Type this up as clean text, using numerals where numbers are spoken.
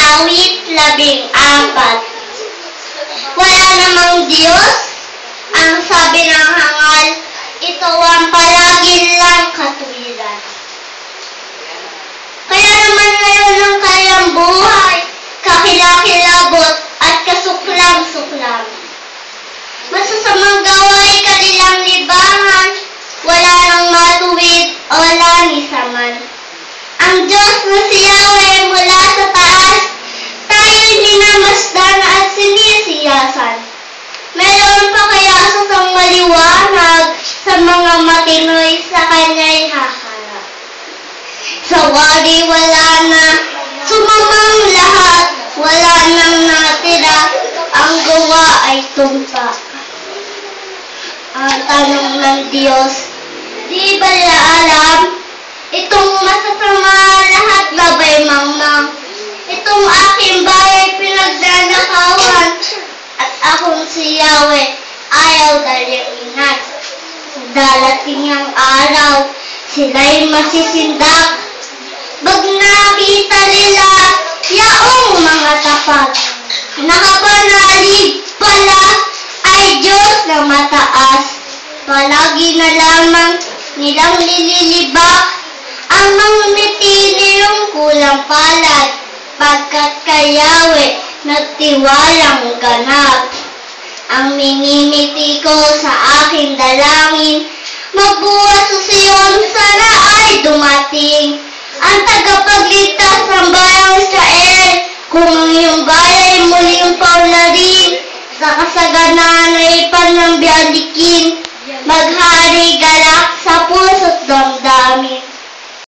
Awit 14. Wala namang Diyos, ang sabi ng hangal, ito ang palagi lang katuwiran. Kaya naman ngayon ng kanilang buhay, kakilakilabot at kasuklam-suklam. Masasamang gaway kanilang libangan, wala nang matuwid o lanisaman. Ang Diyos na si Yahweh mula sa taas, tayo'y minamasdan at sinisiyasan. Meron pa kaya susang maliwanag sa mga matinoy sa kanya'y haharap. Sa wari wala na, sumamang lahat, wala nang natira, ang gawa ay tumpa. Ang tanong ng Diyos, di ba nila alam? Itong masasama lahat babay mangmang. Itong aking bahay pinagdanakawan. At akong si Yahweh ayaw daliinan. Dalating ang araw, sila'y masisindak. Pag nakita nila, yaong mga tapat. Nakapanalig pala ay Diyos na mataas. Palagi na lamang nilang nililibak ang mamiti niyong kulang palad, pagkat kay Yahweh nagtiwalang ganap. Ang minimiti ko sa aking dalangin, magbuhat sa Sion, sana ay dumating ang tagapagligtas ng bayang Israel. Kung ang iyong bayan muling paularin, sa kasaganaan ay panambialikin, maghari galak sa puso't damdamin.